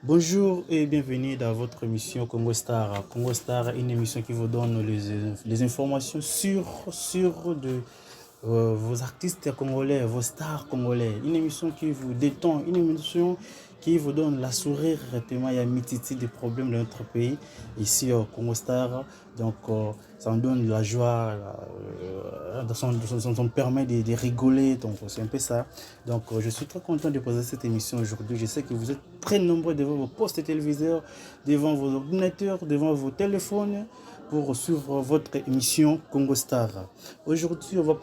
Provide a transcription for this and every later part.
Bonjour et bienvenue dans votre émission Congo Star. Congo Star, une émission qui vous donne les informations sur vos artistes congolais, vos stars congolais. Une émission qui vous détend, une émission qui vous donne la sourire tellement il y a multitude de problèmes dans notre pays. Ici au Congo Star, donc ça nous donne la joie, ça nous permet de rigoler, donc c'est un peu ça. Donc je suis très content de poser cette émission aujourd'hui. Je sais que vous êtes très nombreux devant vos postes téléviseurs, devant vos ordinateurs, devant vos téléphones pour suivre votre émission Congo Star. Aujourd'hui, on va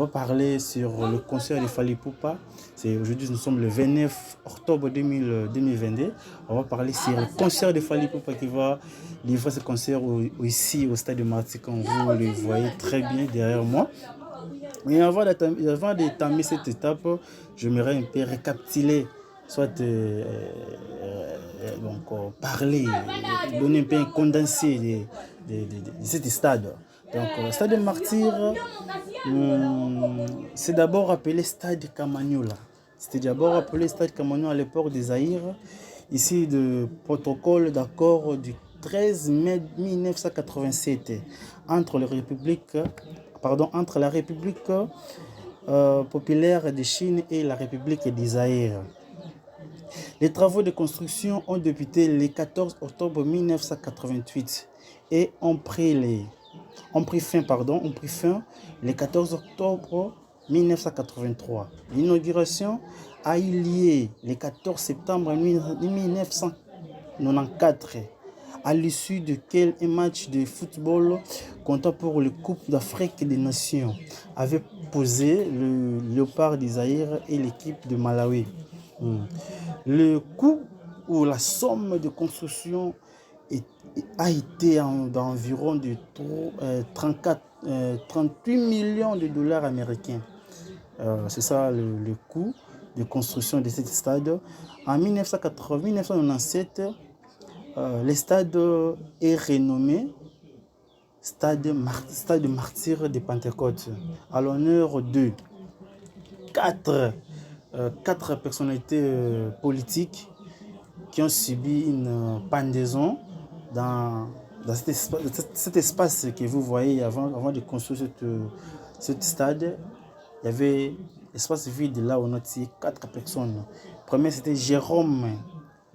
parler sur le concert de Fally Ipupa. Aujourd'hui, nous sommes le 29 octobre 2022. On va parler sur le concert de Fally Ipupa qui va livrer ce concert ici au stade de Marty, comme vous le voyez très bien derrière moi. Mais avant d'entamer cette étape, j'aimerais un peu récapituler, soit parler, donner un peu un condensé de cet stade. Donc, le stade de Martyr, c'est d'abord appelé stade Kamanyola. C'était d'abord appelé stade Kamanyola à l'époque des Zaïre, ici de protocole d'accord du 13 mai 1987 entre la République populaire de Chine et la République d'Israël. Les travaux de construction ont débuté le 14 octobre 1988 et ont pris fin le 14 octobre 1983. L'inauguration a eu lieu le 14 septembre 1994, à l'issue duquel un match de football comptant pour le Coupe d'Afrique des Nations avait posé le Léopard d'Isaïr et l'équipe de Malawi. Le coût ou la somme de construction a été d'environ 38 millions de dollars américains. C'est ça le coût de construction de cet stade. En 1997, le stade est renommé stade Martyr de Pentecôte à l'honneur de quatre personnalités politiques qui ont subi une pendaison dans cet espace que vous voyez avant de construire ce stade. Il y avait espace vide là où on a tiré 4 personnes. Le premier, c'était Jérôme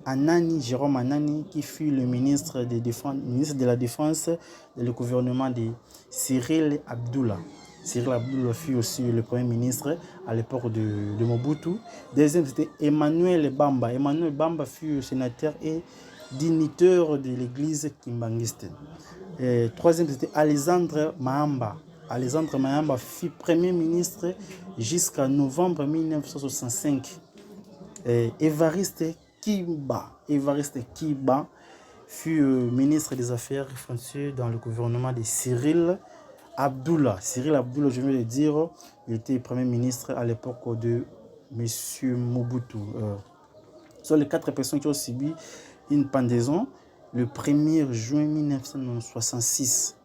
Anani, qui fut le ministre de la Défense du gouvernement de Cyril Abdullah. Cyril Abdullah fut aussi le premier ministre à l'époque de Mobutu. Deuxième, c'était Emmanuel Bamba. Emmanuel Bamba fut sénateur et dignitaire de l'église kimbangiste. Troisième, c'était Alexandre Mahamba. Alexandre Mahamba fut premier ministre jusqu'à novembre 1965. Évariste Kiba fut ministre des Affaires français dans le gouvernement de Cyril Abdullah. Cyril Abdullah, je vais le dire, il était premier ministre à l'époque de M. Mobutu. Ce sont les 4 personnes qui ont subi une pendaison. Le 1er juin 1966,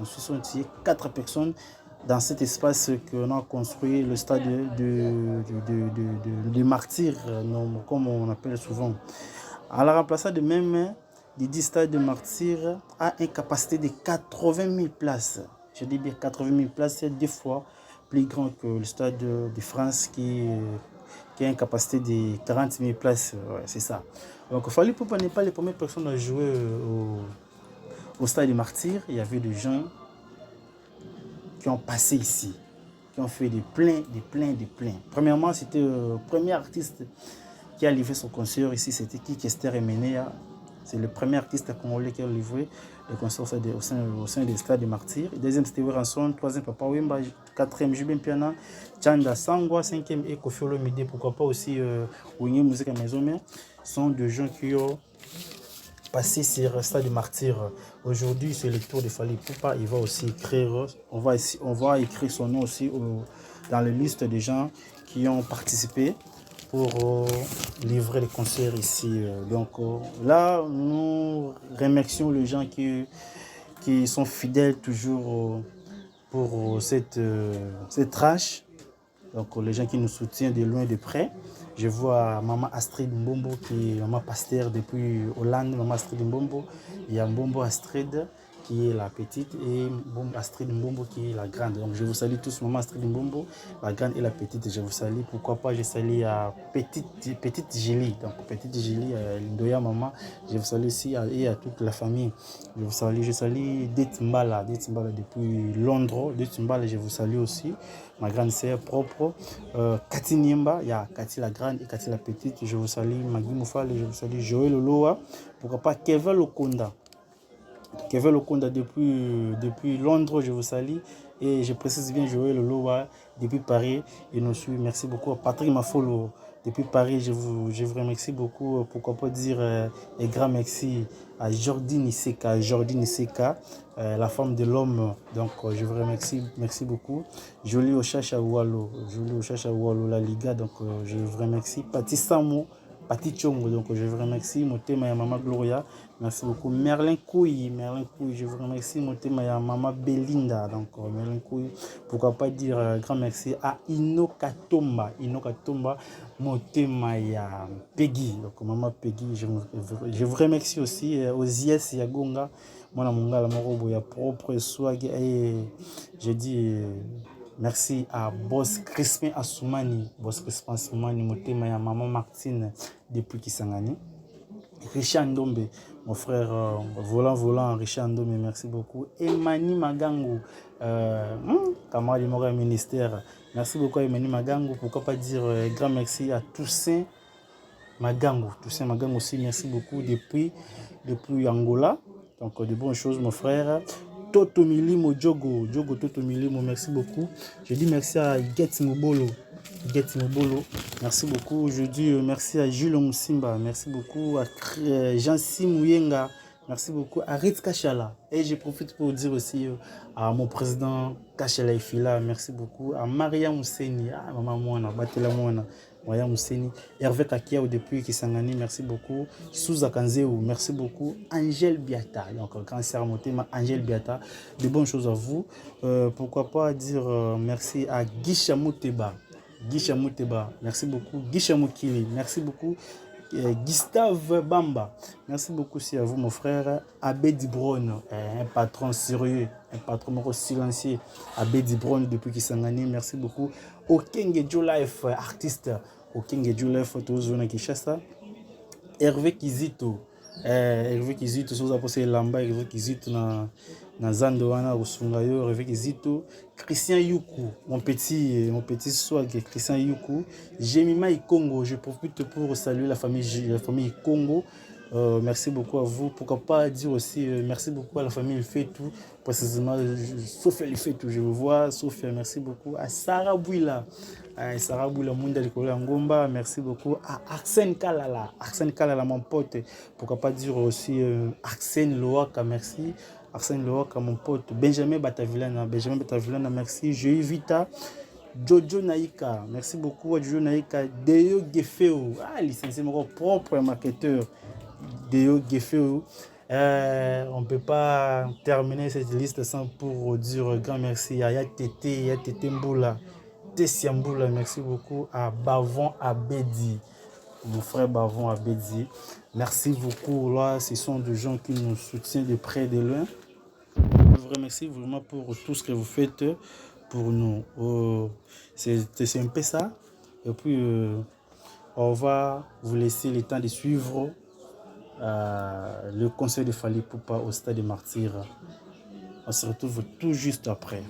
sont tués 4 personnes dans cet espace qu'on a construit, le stade de martyrs, comme on appelle souvent. À la remplaçant de même, le 10 stade de martyrs a une capacité de 80 000 places. Je dis bien 80 000 places, c'est 2 fois plus grand que le stade de France qui a une capacité de 40 000 places. Ouais, c'est ça. Donc, Fally Ipupa n'est pas les premières personnes à jouer au stade de martyrs. Il y avait des gens qui ont passé ici, qui ont fait des pleins. Premièrement, c'était le premier artiste qui a livré son concert ici, c'était Kester Emenea. C'est le premier artiste congolais qui a livré le concert au sein des stades de martyrs. Deuxième, c'était Ranson. Troisième, Papa Wemba. Quatrième, Jubin Piana. Chanda Sangwa. Cinquième, Eko Fiolo Midi. Pourquoi pas aussi Wingé Musique à Maison Mère. Sont des gens qui ont passé sur le stade de martyrs. Aujourd'hui, c'est le tour de Fally Ipupa. Il va aussi écrire, on va écrire son nom aussi dans la liste des gens qui ont participé pour livrer les concerts ici. Donc là, nous remercions les gens qui sont fidèles toujours pour cette tranche. Donc les gens qui nous soutiennent de loin et de près. Je vois maman Astrid Mbombo qui est maman pasteur depuis Hollande, maman Astrid Mbombo. Il y a Mbombo Astrid qui est la petite et Astrid Mbombo qui est la grande. Donc je vous salue tous, maman Astrid Mbombo, la grande et la petite, je vous salue. Pourquoi pas, je salue à petite Julie, donc petite Julie, Lindoya maman, je vous salue aussi et à toute la famille. Je salue Detmbala depuis Londres, Detmbala, je vous salue aussi. Ma grande sœur propre, Cathy Niemba, il y a Cathy la grande et Cathy la petite, je vous salue. Magui Moufale, je vous salue. Joël Oloa, pourquoi pas Kevin Lokonda. Kevin Lokonda depuis Londres, je vous salue. Et je précise bien Joël Oloa depuis Paris, il nous suit. Merci beaucoup. Patrick Mafolo depuis Paris, je vous remercie beaucoup. Pourquoi pas dire un grand merci à Jordi Niseka, la femme de l'homme. Donc je vous remercie, merci beaucoup. Jolie Ochacha Oualo, la Liga. Donc je vous remercie. Pati Samo, Pati Chongo, donc je vous remercie. Motema ya Mama Gloria, merci beaucoup. Merlin Kouy, je vous remercie. Motema ya Mama Belinda, donc Merlin Kouy. Pourquoi pas dire grand merci à Ino Katomba, Motema ya Peggy, donc Mama Peggy, je vous remercie aussi. Aux Yes Yagonga, Mona Mongala Morobo ya propre swag, et je dis merci à Boss Crispin Assoumani, Motema ya Maman Martine depuis Kisangani. Richard Ndombe, mon frère volant, Richard Ndombe, merci beaucoup. Emani Magango, camarade du Moral ministère, merci beaucoup Emani Magango. Pourquoi pas dire grand merci à Toussaint Magango aussi, merci beaucoup depuis Angola. Donc de bonnes choses mon frère. Toto Milimo Djogo Toto Milimo, merci beaucoup. Je dis merci à Getz Mobolo, merci beaucoup. Je dis merci à Jules Moussimba, merci beaucoup. À Jean-Si Mouyenga, merci beaucoup. À Ritz Kachala, et je profite pour dire aussi à mon président Kachala Ifila, merci beaucoup. À Maria Mousseni, maman Moana, Batela Moana, Maria Mousseni. Hervé Kakiao depuis Kisangani, merci beaucoup. Souza Kanzeu, merci beaucoup. Angèle Biata, donc cancer à mon thème, Angèle Biata, de bonnes choses à vous. Pourquoi pas dire merci à Guicha Mouteba, merci beaucoup. Guicha Moukili, merci beaucoup. Gustave Bamba, merci beaucoup aussi à vous mon frère. Abbé Dibron, un patron sérieux, un patron silencieux. Abbé Dibron depuis Kisangani, merci beaucoup. Okenge Joe Life, artiste. Okenge Joe Life, Tozona Kishasa. Hervé Kizito, si vous avez posé Lamba, Hervé Kizito na Zandoana Usungayo, Hervé Kizito. Christian Yuku, mon petit swag, Christian Yuku. Jemima Ikongo, je profite pour saluer la famille Congo. Merci beaucoup à vous. Pourquoi pas dire aussi merci beaucoup à la famille Fetou, précisément Sophia Fetou, je vous vois. Sophia, merci beaucoup. À Sarah Bouila, Munda Likolo Ngomba, merci beaucoup. À Arsène Kalala, mon pote. Pourquoi pas dire aussi Arsène Loaka, merci. Arsène Loaka, mon pote. Benjamin Batavilana, merci. Joey Vita, Jojo Naïka, merci beaucoup à Jojo Naïka. Deo Gefeo, licencié mon propre marketeur. Deo Gefeo. On ne peut pas terminer cette liste sans pour dire grand merci à Yatete Mboula, Tessia Mboula, merci beaucoup. À Bavon Abedi, mon frère Bavon Abedi, merci beaucoup. Là, ce sont des gens qui nous soutiennent de près et de loin. Je vous remercie vraiment pour tout ce que vous faites pour nous. C'est un peu ça. Et puis, on va vous laisser le temps de suivre le concert de Fally Ipupa au Stade des Martyrs. On se retrouve tout juste après.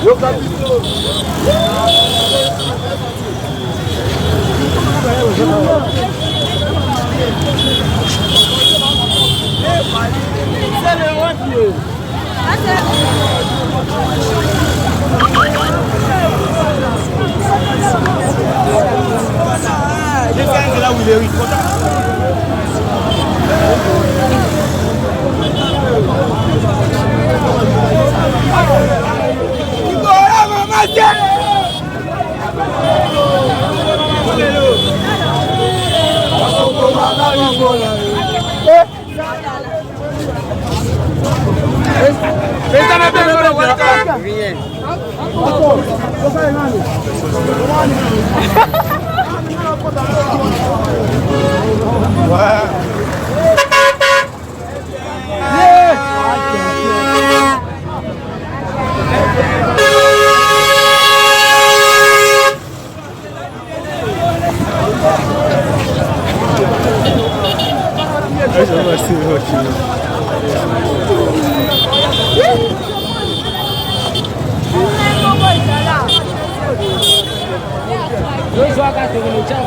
Yo, Dois jogadores no chão,